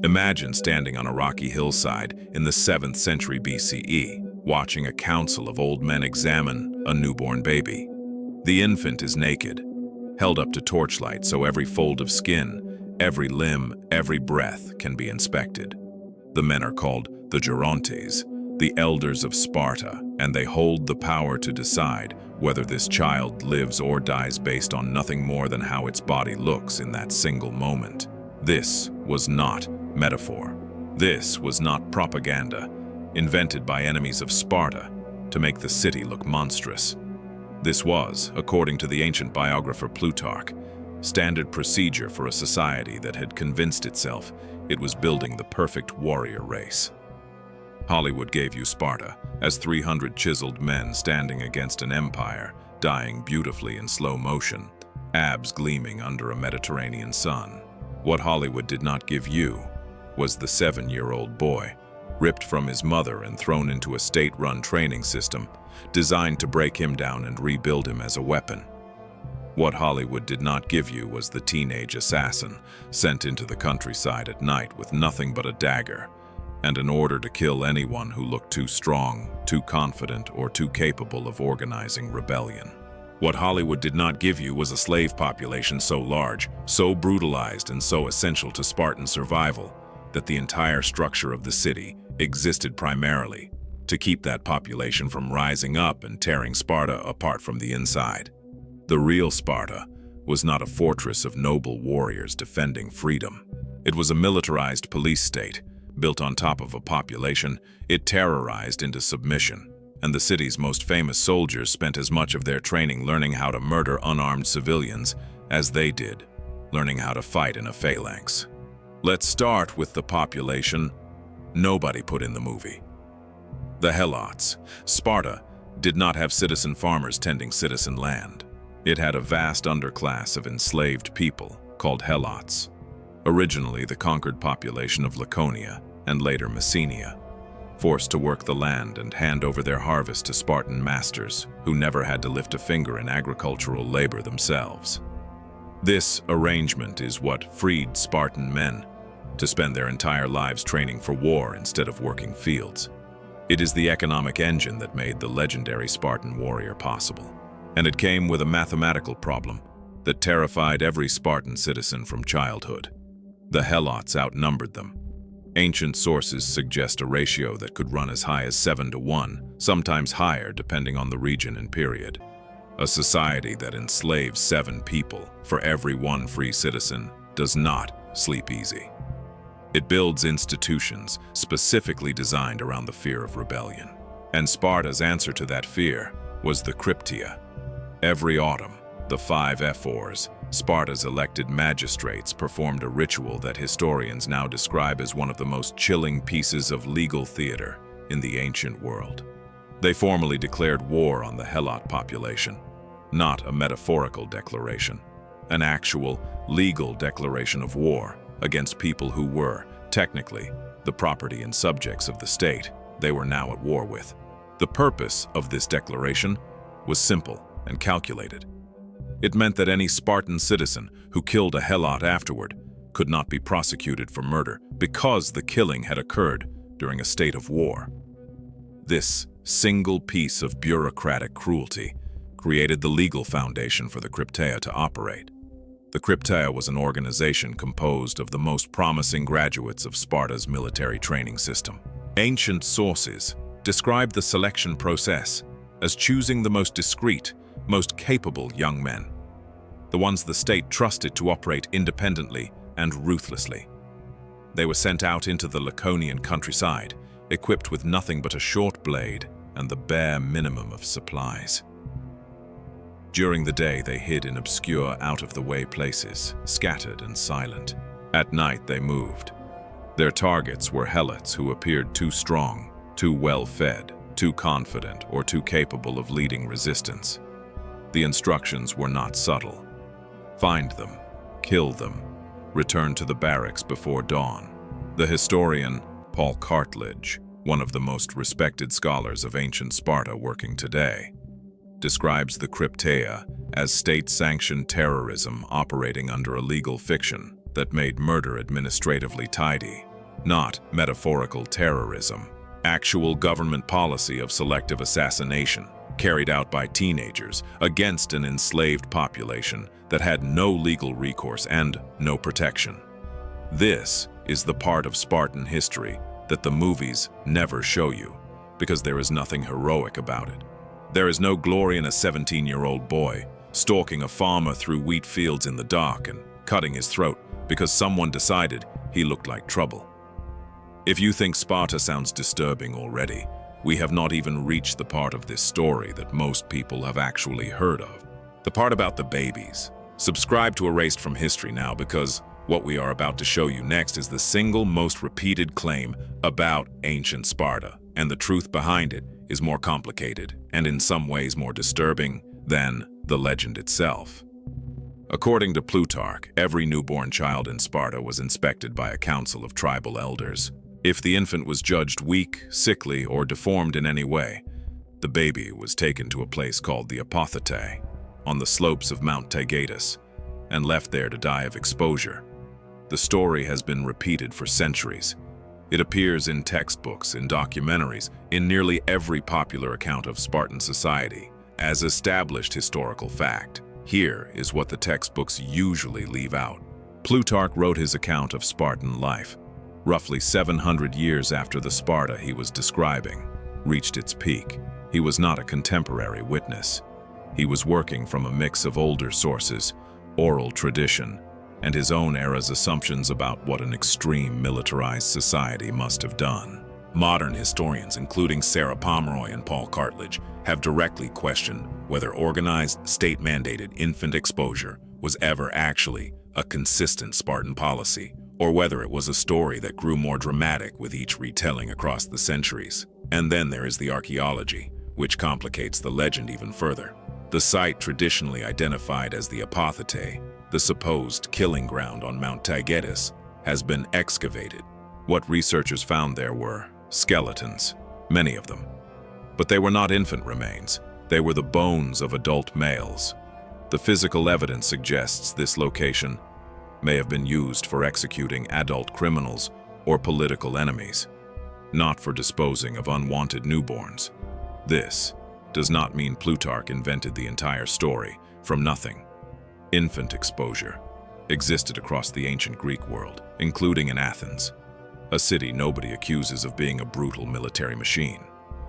Imagine standing on a rocky hillside in the 7th century BCE, watching a council of old men examine a newborn baby. The infant is naked, held up to torchlight so every fold of skin, every limb, every breath can be inspected. The men are called the Gerontes, the elders of Sparta, and they hold the power to decide whether this child lives or dies based on nothing more than how its body looks in that single moment. This was not metaphor. This was not propaganda, invented by enemies of Sparta to make the city look monstrous. This was, according to the ancient biographer Plutarch, standard procedure for a society that had convinced itself it was building the perfect warrior race. Hollywood gave you Sparta as 300 chiseled men standing against an empire, dying beautifully in slow motion, abs gleaming under a Mediterranean sun. What Hollywood did not give you was the 7-year-old boy, ripped from his mother and thrown into a state-run training system designed to break him down and rebuild him as a weapon. What Hollywood did not give you was the teenage assassin sent into the countryside at night with nothing but a dagger and an order to kill anyone who looked too strong, too confident, or too capable of organizing rebellion. What Hollywood did not give you was a slave population so large, so brutalized, and so essential to Spartan survival that the entire structure of the city existed primarily to keep that population from rising up and tearing Sparta apart from the inside. The real Sparta was not a fortress of noble warriors defending freedom. It was a militarized police state, built on top of a population it terrorized into submission, and the city's most famous soldiers spent as much of their training learning how to murder unarmed civilians as they did learning how to fight in a phalanx. Let's start with the population nobody put in the movie. The Helots. Sparta did not have citizen farmers tending citizen land. It had a vast underclass of enslaved people called Helots, originally the conquered population of Laconia and later Messenia, forced to work the land and hand over their harvest to Spartan masters who never had to lift a finger in agricultural labor themselves. This arrangement is what freed Spartan men to spend their entire lives training for war instead of working fields. It is the economic engine that made the legendary Spartan warrior possible. And it came with a mathematical problem that terrified every Spartan citizen from childhood. The Helots outnumbered them. Ancient sources suggest a ratio that could run as high as 7-to-1, sometimes higher depending on the region and period. A society that enslaves 7 people for every 1 free citizen does not sleep easy. It builds institutions specifically designed around the fear of rebellion. And Sparta's answer to that fear was the Krypteia. Every autumn, the 5 ephors, Sparta's elected magistrates, performed a ritual that historians now describe as one of the most chilling pieces of legal theater in the ancient world. They formally declared war on the Helot population, not a metaphorical declaration, an actual, legal declaration of war against people who were, technically, the property and subjects of the state they were now at war with. The purpose of this declaration was simple and calculated. It meant that any Spartan citizen who killed a Helot afterward could not be prosecuted for murder because the killing had occurred during a state of war. This single piece of bureaucratic cruelty created the legal foundation for the Krypteia to operate. The Krypteia was an organization composed of the most promising graduates of Sparta's military training system. Ancient sources describe the selection process as choosing the most discreet, most capable young men, the ones the state trusted to operate independently and ruthlessly. They were sent out into the Laconian countryside, equipped with nothing but a short blade and the bare minimum of supplies. During the day, they hid in obscure, out-of-the-way places, scattered and silent. At night, they moved. Their targets were Helots who appeared too strong, too well-fed, too confident, or too capable of leading resistance. The instructions were not subtle. Find them, kill them, return to the barracks before dawn. The historian Paul Cartledge, one of the most respected scholars of ancient Sparta working today, describes the Krypteia as state-sanctioned terrorism operating under a legal fiction that made murder administratively tidy not metaphorical terrorism. Actual government policy of selective assassination, carried out by teenagers against an enslaved population that had no legal recourse and no protection. This is the part of Spartan history that the movies never show you, because there is nothing heroic about it. There is no glory in a 17-year-old boy stalking a farmer through wheat fields in the dark and cutting his throat because someone decided he looked like trouble. If you think Sparta sounds disturbing already, we have not even reached the part of this story that most people have actually heard of. The part about the babies. Subscribe to Erased from History now, because what we are about to show you next is the single most repeated claim about ancient Sparta, and the truth behind it is more complicated and in some ways more disturbing than the legend itself. According to Plutarch, every newborn child in Sparta was inspected by a council of tribal elders. If the infant was judged weak, sickly, or deformed in any way, the baby was taken to a place called the Apothecae, on the slopes of Mount Taygetus, and left there to die of exposure. The story has been repeated for centuries. It appears in textbooks, in documentaries, in nearly every popular account of Spartan society, as established historical fact. Here is what the textbooks usually leave out. Plutarch wrote his account of Spartan life roughly 700 years after the Sparta he was describing reached its peak. He was not a contemporary witness. He was working from a mix of older sources, oral tradition, and his own era's assumptions about what an extreme militarized society must have done. Modern historians, including Sarah Pomeroy and Paul Cartledge, have directly questioned whether organized, state-mandated infant exposure was ever actually a consistent Spartan policy, or whether it was a story that grew more dramatic with each retelling across the centuries. And then there is the archaeology, which complicates the legend even further. The site traditionally identified as the Apothecae, the supposed killing ground on Mount Taygetus, has been excavated. What researchers found there were skeletons, many of them. But they were not infant remains. They were the bones of adult males. The physical evidence suggests this location may have been used for executing adult criminals or political enemies, not for disposing of unwanted newborns. This does not mean Plutarch invented the entire story from nothing. Infant exposure existed across the ancient Greek world, including in Athens, a city nobody accuses of being a brutal military machine.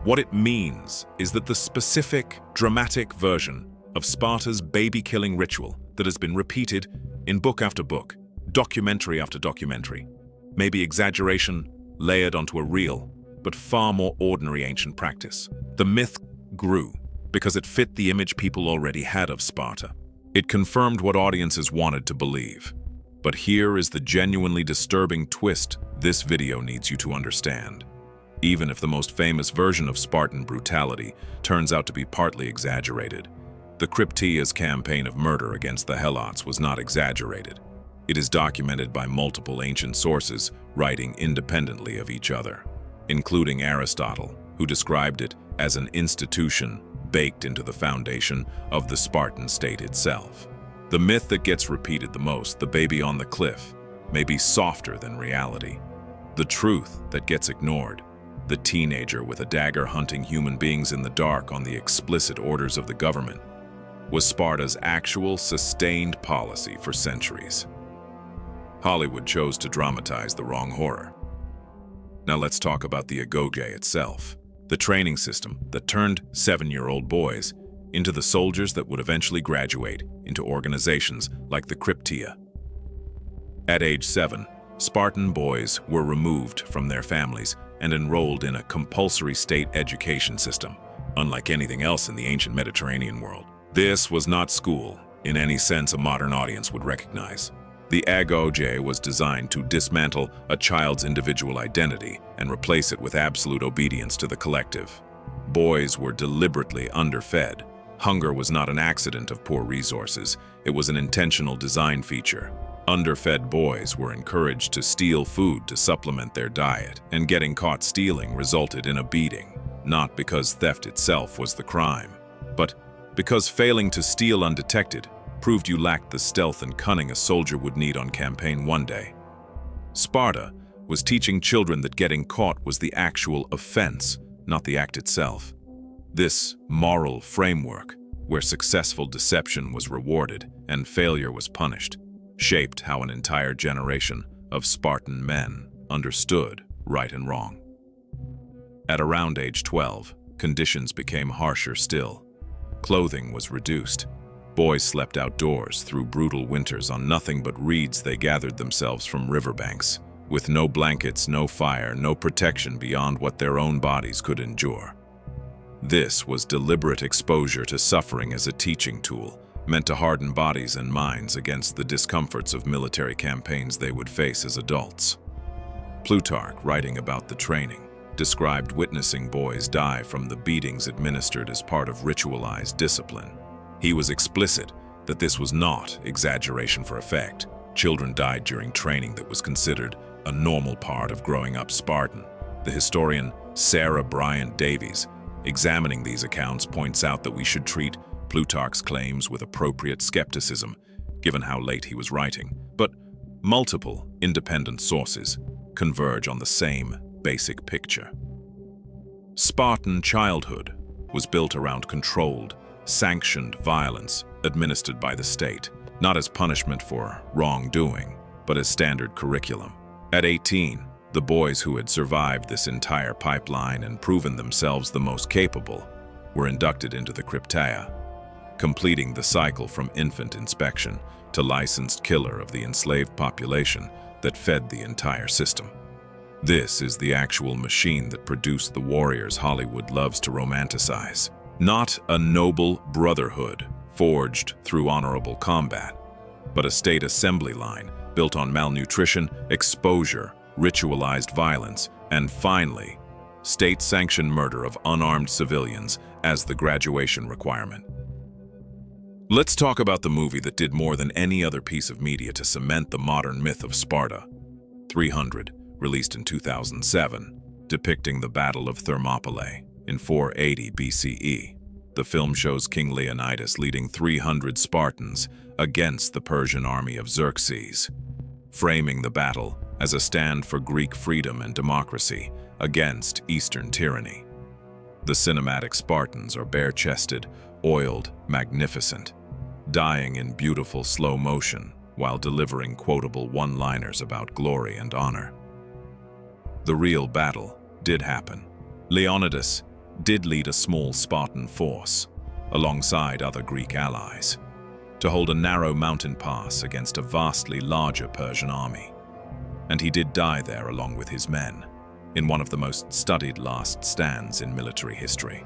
What it means is that the specific, dramatic version of Sparta's baby-killing ritual that has been repeated in book after book, documentary after documentary, may be exaggeration layered onto a real, but far more ordinary ancient practice. The myth grew because it fit the image people already had of Sparta. It confirmed what audiences wanted to believe. But here is the genuinely disturbing twist this video needs you to understand. Even if the most famous version of Spartan brutality turns out to be partly exaggerated, the Krypteia's campaign of murder against the Helots was not exaggerated. It is documented by multiple ancient sources writing independently of each other, including Aristotle, who described it as an institution baked into the foundation of the Spartan state itself. The myth that gets repeated the most, the baby on the cliff, may be softer than reality. The truth that gets ignored, the teenager with a dagger hunting human beings in the dark on the explicit orders of the government, was Sparta's actual sustained policy for centuries. Hollywood chose to dramatize the wrong horror. Now let's talk about the Agoge itself, the training system that turned 7-year-old boys into the soldiers that would eventually graduate into organizations like the Krypteia. At age 7, Spartan boys were removed from their families and enrolled in a compulsory state education system, unlike anything else in the ancient Mediterranean world. This was not school in any sense a modern audience would recognize. The Agoge was designed to dismantle a child's individual identity and replace it with absolute obedience to the collective. Boys were deliberately underfed. Hunger was not an accident of poor resources, it was an intentional design feature. Underfed boys were encouraged to steal food to supplement their diet, and getting caught stealing resulted in a beating, not because theft itself was the crime, but because failing to steal undetected proved you lacked the stealth and cunning a soldier would need on campaign one day. Sparta was teaching children that getting caught was the actual offense, not the act itself. This moral framework, where successful deception was rewarded and failure was punished, shaped how an entire generation of Spartan men understood right and wrong. At around age 12, conditions became harsher still. Clothing was reduced. Boys slept outdoors through brutal winters on nothing but reeds they gathered themselves from riverbanks, with no blankets, no fire, no protection beyond what their own bodies could endure. This was deliberate exposure to suffering as a teaching tool, meant to harden bodies and minds against the discomforts of military campaigns they would face as adults. Plutarch, writing about the training, described witnessing boys die from the beatings administered as part of ritualized discipline. He was explicit that this was not exaggeration for effect. Children died during training that was considered a normal part of growing up Spartan. The historian Sarah Bryant Davies, examining these accounts, points out that we should treat Plutarch's claims with appropriate skepticism, given how late he was writing. But multiple independent sources converge on the same basic picture. Spartan childhood was built around controlled, sanctioned violence administered by the state, not as punishment for wrongdoing, but as standard curriculum. At 18, the boys who had survived this entire pipeline and proven themselves the most capable were inducted into the Krypteia, completing the cycle from infant inspection to licensed killer of the enslaved population that fed the entire system. This is the actual machine that produced the warriors Hollywood loves to romanticize. Not a noble brotherhood forged through honorable combat, but a state assembly line built on malnutrition, exposure, ritualized violence, and finally, state-sanctioned murder of unarmed civilians as the graduation requirement. Let's talk about the movie that did more than any other piece of media to cement the modern myth of Sparta. 300, released in 2007, depicting the Battle of Thermopylae in 480 BCE. The film shows King Leonidas leading 300 Spartans against the Persian army of Xerxes, framing the battle as a stand for Greek freedom and democracy against Eastern tyranny. The cinematic Spartans are bare-chested, oiled, magnificent, dying in beautiful slow motion while delivering quotable one-liners about glory and honor. The real battle did happen. Leonidas did lead a small Spartan force, alongside other Greek allies, to hold a narrow mountain pass against a vastly larger Persian army. And he did die there along with his men, in one of the most studied last stands in military history.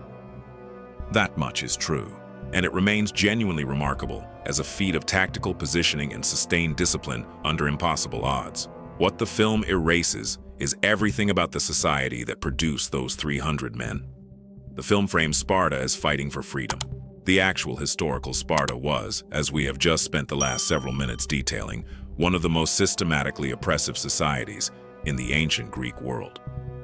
That much is true, and it remains genuinely remarkable as a feat of tactical positioning and sustained discipline under impossible odds. What the film erases is everything about the society that produced those 300 men. The film frames Sparta as fighting for freedom. The actual historical Sparta was, as we have just spent the last several minutes detailing, one of the most systematically oppressive societies in the ancient Greek world,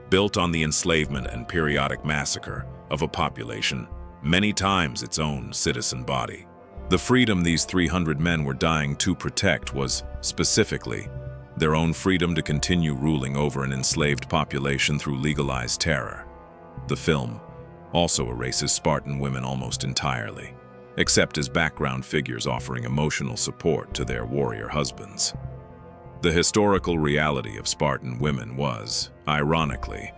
built on the enslavement and periodic massacre of a population many times its own citizen body. The freedom these 300 men were dying to protect was, specifically, their own freedom to continue ruling over an enslaved population through legalized terror. The film also erases Spartan women almost entirely, except as background figures offering emotional support to their warrior husbands. The historical reality of Spartan women was, ironically,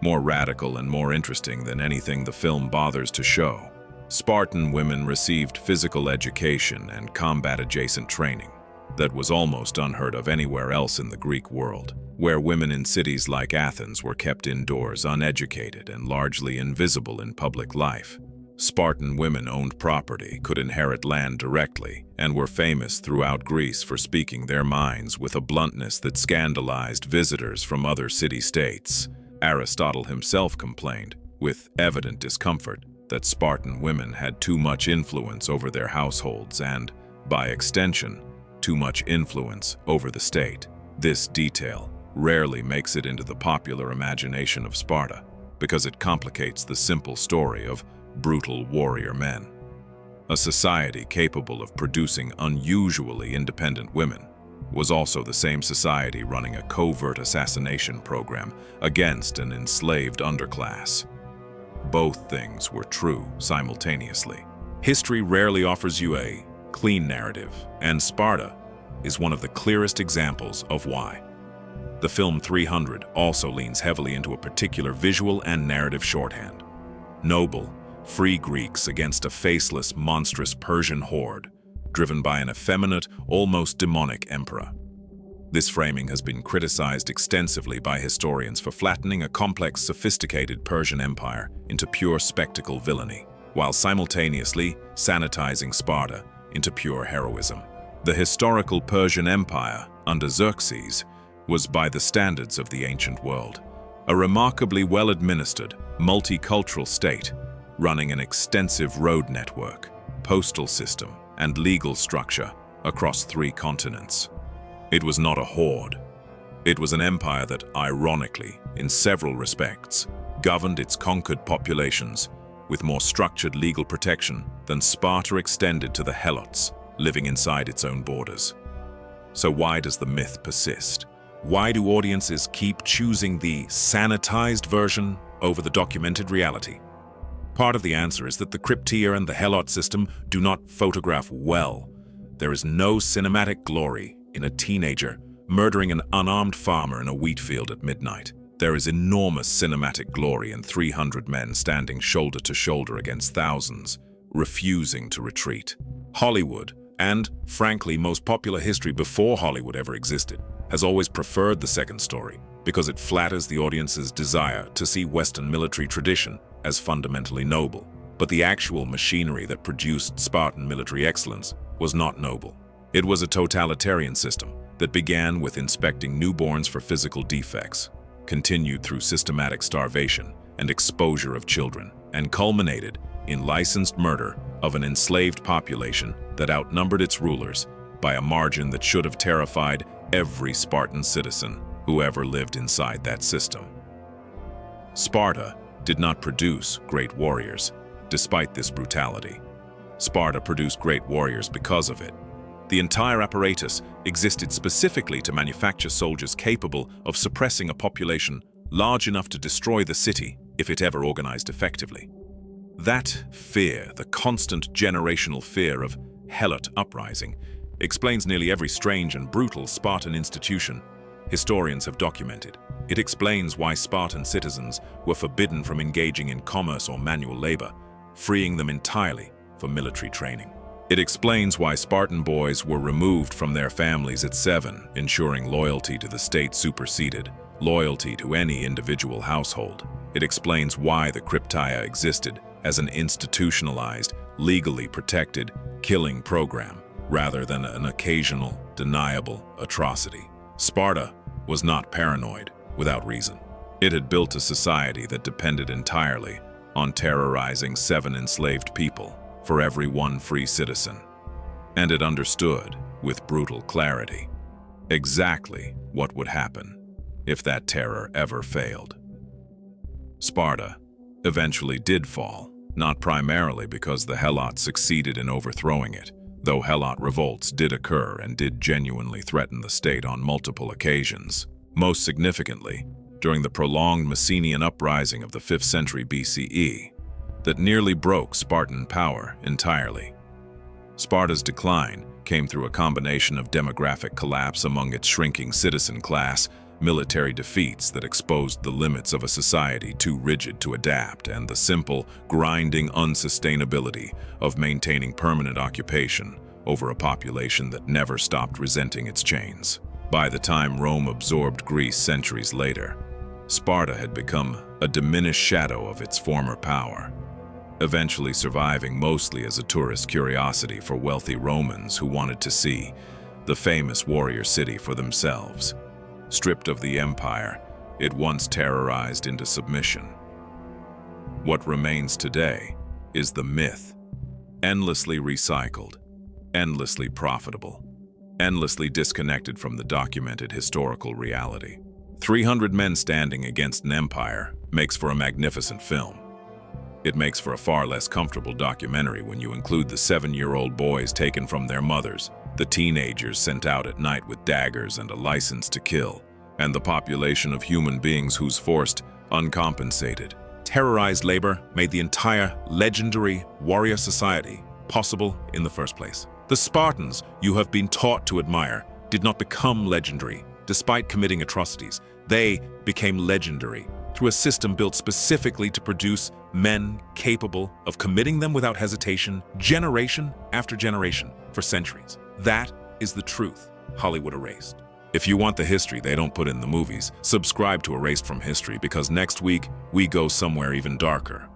more radical and more interesting than anything the film bothers to show. Spartan women received physical education and combat-adjacent training that was almost unheard of anywhere else in the Greek world, where women in cities like Athens were kept indoors, uneducated, and largely invisible in public life. Spartan women owned property, could inherit land directly, and were famous throughout Greece for speaking their minds with a bluntness that scandalized visitors from other city-states. Aristotle himself complained, with evident discomfort, that Spartan women had too much influence over their households and, by extension, too much influence over the state. This detail rarely makes it into the popular imagination of Sparta because it complicates the simple story of brutal warrior men. A society capable of producing unusually independent women was also the same society running a covert assassination program against an enslaved underclass. Both things were true simultaneously. History rarely offers you a clean narrative, and Sparta is one of the clearest examples of why. The film 300 also leans heavily into a particular visual and narrative shorthand. Noble, free Greeks against a faceless, monstrous Persian horde, driven by an effeminate, almost demonic emperor. This framing has been criticized extensively by historians for flattening a complex, sophisticated Persian empire into pure spectacle villainy, while simultaneously sanitizing Sparta into pure heroism. The historical Persian Empire, under Xerxes, was, by the standards of the ancient world, a remarkably well-administered, multicultural state, running an extensive road network, postal system, and legal structure across 3 continents. It was not a horde. It was an empire that, ironically, in several respects, governed its conquered populations with more structured legal protection than Sparta extended to the Helots, living inside its own borders. So why does the myth persist? Why do audiences keep choosing the sanitized version over the documented reality? Part of the answer is that the Krypteia and the Helot system do not photograph well. There is no cinematic glory in a teenager murdering an unarmed farmer in a wheat field at midnight. There is enormous cinematic glory in 300 men standing shoulder to shoulder against thousands, refusing to retreat. Hollywood, and frankly most popular history before Hollywood ever existed, has always preferred the second story because it flatters the audience's desire to see Western military tradition as fundamentally noble. But the actual machinery that produced Spartan military excellence was not noble. It was a totalitarian system that began with inspecting newborns for physical defects, continued through systematic starvation and exposure of children, and culminated in licensed murder of an enslaved population that outnumbered its rulers by a margin that should have terrified every Spartan citizen who ever lived inside that system. Sparta did not produce great warriors, despite this brutality. Sparta produced great warriors because of it. The entire apparatus existed specifically to manufacture soldiers capable of suppressing a population large enough to destroy the city if it ever organized effectively. That fear, the constant generational fear of Helot uprising, explains nearly every strange and brutal Spartan institution historians have documented. It explains why Spartan citizens were forbidden from engaging in commerce or manual labor, freeing them entirely for military training. It explains why Spartan boys were removed from their families at 7, ensuring loyalty to the state superseded loyalty to any individual household. It explains why the Krypteia existed as an institutionalized, legally protected killing program, rather than an occasional, deniable atrocity. Sparta was not paranoid without reason. It had built a society that depended entirely on terrorizing 7 enslaved people for every 1 free citizen. And it understood, with brutal clarity, exactly what would happen if that terror ever failed. Sparta eventually did fall, not primarily because the Helots succeeded in overthrowing it, though Helot revolts did occur and did genuinely threaten the state on multiple occasions. Most significantly, during the prolonged Messenian uprising of the 5th century BCE, that nearly broke Spartan power entirely. Sparta's decline came through a combination of demographic collapse among its shrinking citizen class, military defeats that exposed the limits of a society too rigid to adapt, and the simple, grinding unsustainability of maintaining permanent occupation over a population that never stopped resenting its chains. By the time Rome absorbed Greece centuries later, Sparta had become a diminished shadow of its former power, eventually surviving mostly as a tourist curiosity for wealthy Romans who wanted to see the famous warrior city for themselves. Stripped of the empire it once terrorized into submission. What remains today is the myth, endlessly recycled, endlessly profitable, endlessly disconnected from the documented historical reality. 300 men standing against an empire makes for a magnificent film. It makes for a far less comfortable documentary when you include the 7-year-old boys taken from their mothers, the teenagers sent out at night with daggers and a license to kill, and the population of human beings whose forced, uncompensated, terrorized labor made the entire legendary warrior society possible in the first place. The Spartans you have been taught to admire did not become legendary despite committing atrocities. They became legendary through a system built specifically to produce men capable of committing them without hesitation, generation after generation, for centuries. That is the truth Hollywood erased. If you want the history they don't put in the movies, subscribe to Erased from History, because next week we go somewhere even darker.